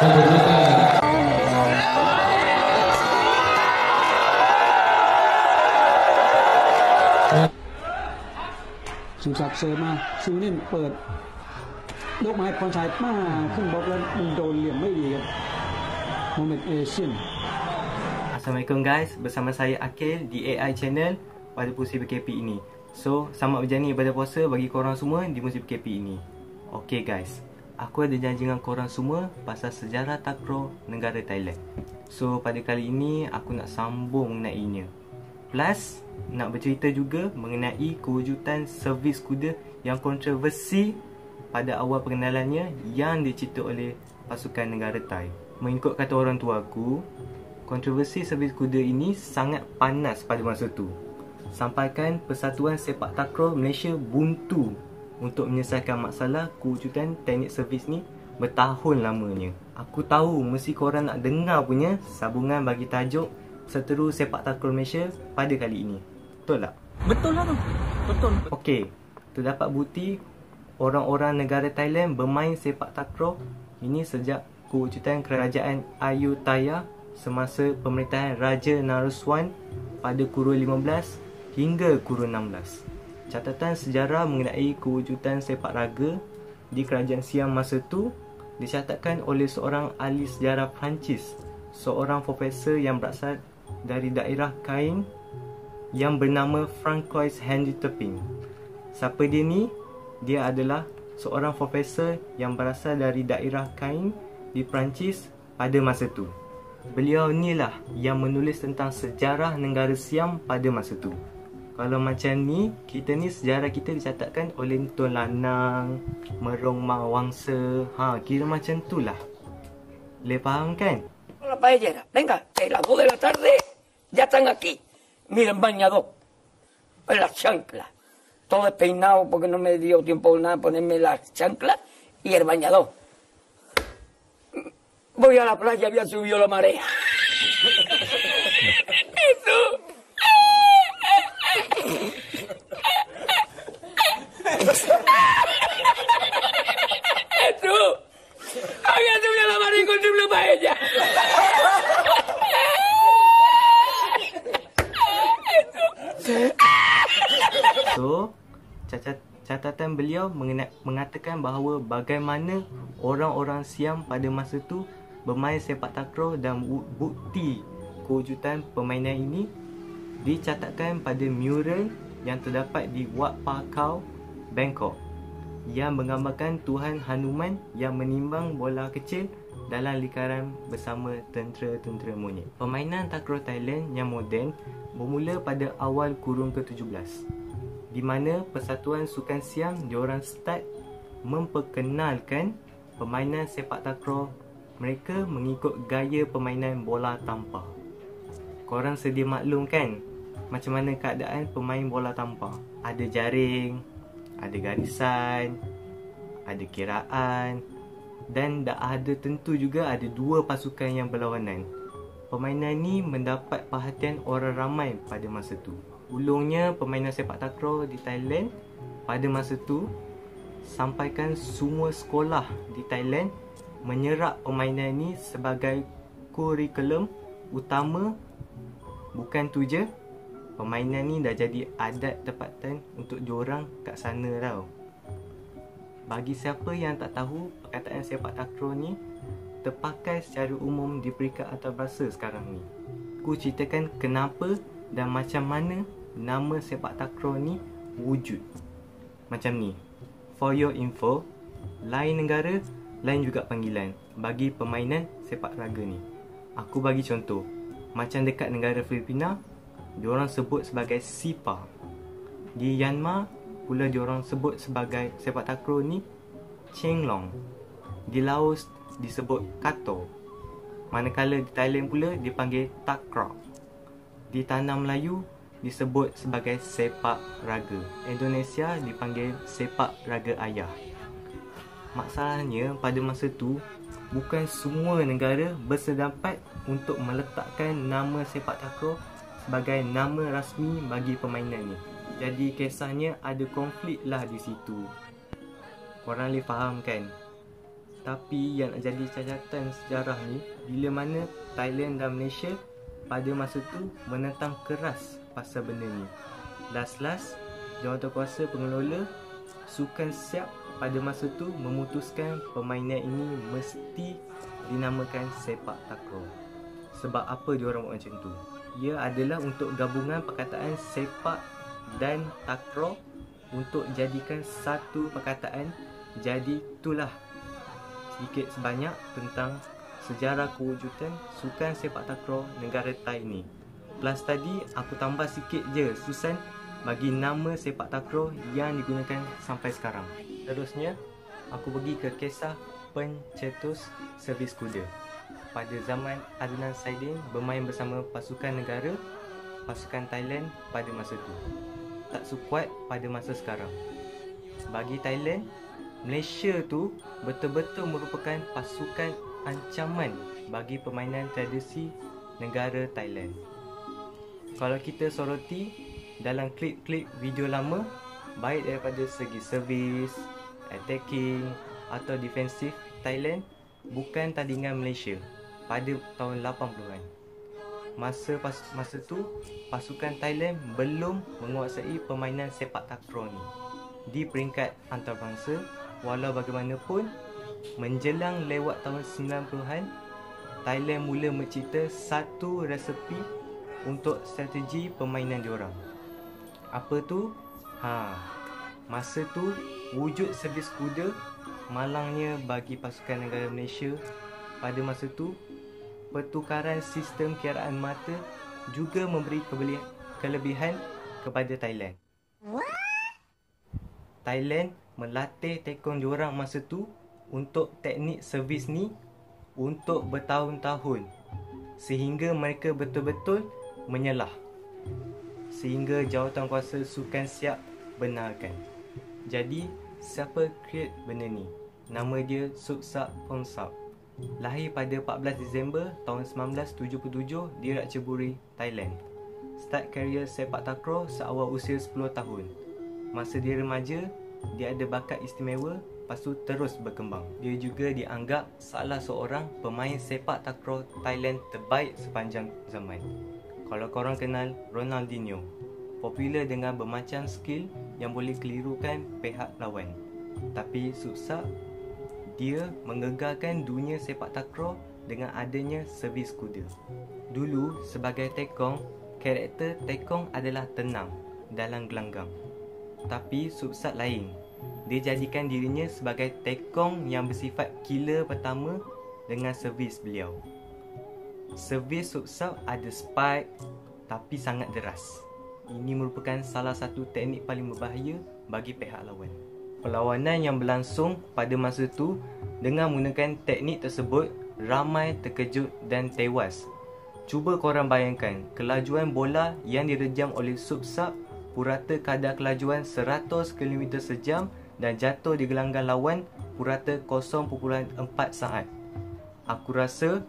สุศักดิ์เสริมมาชูนิ่มเปิดยกไม้พรชัยมาขึ้นบล็อกแล้วมันโดนเหลี่ยมไม่ดีครับโมเมนต์เอเชียน Assalamualaikum guys, bersama saya Akil di AI Channel pada musim PKP ini. So, selamat berjaya ibadah puasa bagi korang semua di musim PKP ini. Okay guys, aku ada janji dengan korang semua pasal sejarah takraw negara Thailand. So, pada kali ini aku nak sambung mengenainya. Plus, nak bercerita juga mengenai kewujudan servis kuda yang kontroversi pada awal pengenalannya yang dicipta oleh pasukan negara Thai. Mengikut kata orang tua aku, kontroversi servis kuda ini sangat panas pada masa tu. Sampaikan Persatuan Sepak Takraw Malaysia buntu untuk menyelesaikan masalah kewujudan teknik servis ni bertahun lamanya. Aku tahu mesti korang nak dengar punya sambungan bagi tajuk Seteru Sepak Takraw Malaysia pada kali ini. Betul tak? Betul lah tu. Betul. Okey, terdapat bukti orang-orang negara Thailand bermain sepak takraw ini sejak kewujudan kerajaan Ayutthaya semasa pemerintahan Raja Naruswan pada kurun 15 hingga kurun 16. Catatan sejarah mengenai kewujudan sepak raga di kerajaan Siam masa tu dicatatkan oleh seorang ahli sejarah Perancis, seorang profesor yang berasal dari daerah Caen yang bernama Francois Henri Turpin. Siapa dia ni? Dia adalah seorang profesor yang berasal dari daerah Caen di Perancis pada masa tu. Beliau ni lah yang menulis tentang sejarah negara Siam pada masa tu. Kalau macam ni, kita ni sejarah kita dicatatkan oleh Tun Lanang, Merong Mawangsa. Kira macam tu lah. Boleh faham kan? La paellera. Venga, que las 2 de la tarde ya están aquí. Miren, bañador. En las chanclas. Todo despeinado porque no me dio tiempo nada ponerme las chanclas y el bañador. Voy a la playa, había subido la marea. Eso. Eso. Había subido la marea con triple paella. So, catatan beliau mengatakan bahawa bagaimana orang-orang Siam pada masa tu bermain sepak takraw dan bukti kewujudan permainan ini dicatatkan pada mural yang terdapat di Wat Pa Kau, Bangkok yang menggambarkan Tuhan Hanuman yang menimbang bola kecil dalam lingkaran bersama tentera-tentera monyet. Permainan takraw Thailand yang moden bermula pada awal kurun ke-17 di mana Persatuan Sukan Siam diorang start memperkenalkan permainan sepak takraw mereka mengikut gaya permainan bola tampar. Korang sedia maklum kan macam mana keadaan pemain bola tampar? Ada jaring, ada garisan, ada kiraan dan ada tentu juga ada dua pasukan yang berlawanan. Permainan ni mendapat perhatian orang ramai pada masa tu. Ulungnya permainan sepak takraw di Thailand pada masa tu sampaikan semua sekolah di Thailand menyerap permainan ni sebagai kurikulum utama. Bukan tu je, permainan ni dah jadi adat tempatan untuk diorang kat sana tau. Bagi siapa yang tak tahu, perkataan sepak takraw ni terpakai secara umum di peringkat antarabangsa sekarang ni. Aku ceritakan kenapa dan macam mana nama sepak takraw ni wujud. Macam ni. For your info, lain negara, lain juga panggilan bagi permainan sepak raga ni. Aku bagi contoh. Macam dekat negara Filipina, diorang sebut sebagai Sipa. Di Myanmar pula diorang sebut sebagai sepak takraw ni Chenglong. Di Laos disebut Kato. Manakala di Thailand pula dipanggil Takraw. Di tanah Melayu disebut sebagai sepak raga. Indonesia dipanggil sepak raga ayah. Masalahnya pada masa tu bukan semua negara bersedapat untuk meletakkan nama sepak takraw sebagai nama rasmi bagi permainan ni. Jadi kisahnya ada konflik lah di situ. Korang boleh faham kan? Tapi yang jadi cacatan sejarah ni, bila mana Thailand dan Malaysia pada masa tu menentang keras pasal benda ni. Last jawatankuasa pengelola sukan siap pada masa tu memutuskan permainan ini mesti dinamakan sepak takraw. Sebab apa diorang buat macam tu? Ia adalah untuk gabungan perkataan sepak dan takraw untuk jadikan satu perkataan. Jadi itulah sedikit sebanyak tentang sejarah kewujudan sukan sepak takraw negara Thai ni. Plus tadi aku tambah sikit je Susan bagi nama sepak takraw yang digunakan sampai sekarang. Terusnya aku pergi ke kisah pencetus servis kuda. Pada zaman Adnan Saidin bermain bersama pasukan negara, pasukan Thailand pada masa tu. Tak sekuat pada masa sekarang. Bagi Thailand, Malaysia tu betul-betul merupakan pasukan ancaman bagi permainan tradisi negara Thailand. Kalau kita soroti dalam klip-klip video lama, baik daripada segi servis, attacking atau defensif, Thailand bukan tandingan Malaysia pada tahun 80-an. Masa tu pasukan Thailand belum menguasai permainan sepak takraw ni di peringkat antarabangsa. Walau bagaimanapun, menjelang lewat tahun 90-an, Thailand mula mencipta satu resepi untuk strategi permainan diorang. Apa tu? Masa tu wujud servis kuda malangnya bagi pasukan negara Malaysia. Pada masa tu, pertukaran sistem kiraan mata juga memberi kelebihan kepada Thailand. Thailand melatih tekong diorang masa tu untuk teknik servis ni untuk bertahun-tahun, sehingga mereka betul-betul menyelah, sehingga jawatankuasa sukan siap benarkan. Jadi siapa create benda ni? Nama dia Supsak Phongsak. Lahir pada 14 Disember tahun 1977 di Ratchaburi, Thailand. Start career sepak takraw seawal usia 10 tahun. Masa dia remaja, dia ada bakat istimewa, lepas tu terus berkembang. Dia juga dianggap salah seorang pemain sepak takraw Thailand terbaik sepanjang zaman. Kalau korang kenal Ronaldinho, popular dengan bermacam skill yang boleh kelirukan pihak lawan. Tapi Supsak, dia menggegarkan dunia sepak takraw dengan adanya servis kuda. Dulu sebagai tekong, karakter tekong adalah tenang dalam gelanggang. Tapi Supsak lain. Dia jadikan dirinya sebagai tekong yang bersifat killer pertama dengan servis beliau. Servis Supsak ada spike tapi sangat deras. Ini merupakan salah satu teknik paling berbahaya bagi pihak lawan. Perlawanan yang berlangsung pada masa tu dengan menggunakan teknik tersebut, ramai terkejut dan tewas. Cuba korang bayangkan kelajuan bola yang direjam oleh Supsak purata kadar kelajuan 100 km sejam dan jatuh di gelanggang lawan purata 0.4 saat. Aku rasa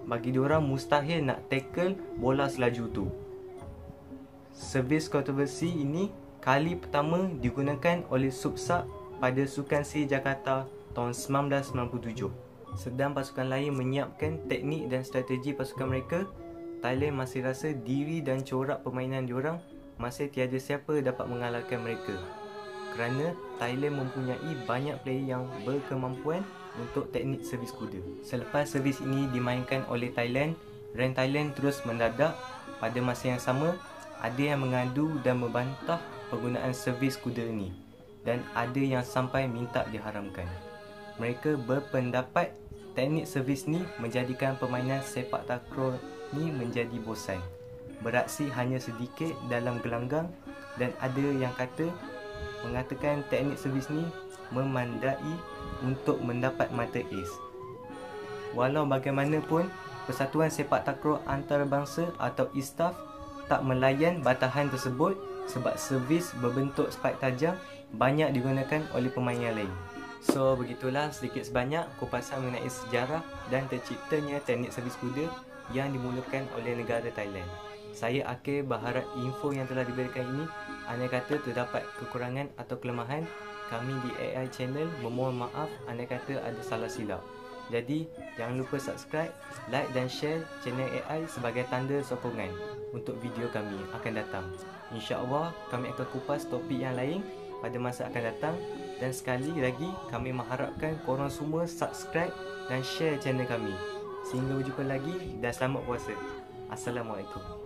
bagi diorang mustahil nak tackle bola selaju tu. Servis kontroversi ini kali pertama digunakan oleh Supsak pada Sukan Sri Jakarta tahun 1997. Sedang pasukan lain menyiapkan teknik dan strategi pasukan mereka, Thailand masih rasa diri dan corak permainan diorang masih tiada siapa dapat mengalahkan mereka. Kerana Thailand mempunyai banyak player yang berkemampuan untuk teknik servis kuda. Selepas servis ini dimainkan oleh Thailand, rank Thailand terus mendadak. Pada masa yang sama, ada yang mengadu dan membantah penggunaan servis kuda ini, dan ada yang sampai minta diharamkan. Mereka berpendapat teknik servis ni menjadikan permainan sepak takraw ni menjadi bosan, beraksi hanya sedikit dalam gelanggang, dan ada yang mengatakan teknik servis ni memandai untuk mendapat mata ace. Walau bagaimanapun, Persatuan Sepak Takraw Antarabangsa atau ISTAF tak melayan batahan tersebut sebab servis berbentuk spike tajam banyak digunakan oleh pemain yang lain. So begitulah sedikit sebanyak kupasan mengenai sejarah dan terciptanya teknik servis kuda yang dimulakan oleh negara Thailand. Saya akhir berharap info yang telah diberikan ini, andai kata terdapat kekurangan atau kelemahan, kami di AI Channel memohon maaf andai kata ada salah silap. Jadi jangan lupa subscribe, like dan share channel AI sebagai tanda sokongan untuk video kami akan datang. InsyaAllah kami akan kupas topik yang lain pada masa akan datang. Dan sekali lagi kami mengharapkan korang semua subscribe dan share channel kami. Sehingga berjumpa lagi dan selamat puasa. Assalamualaikum.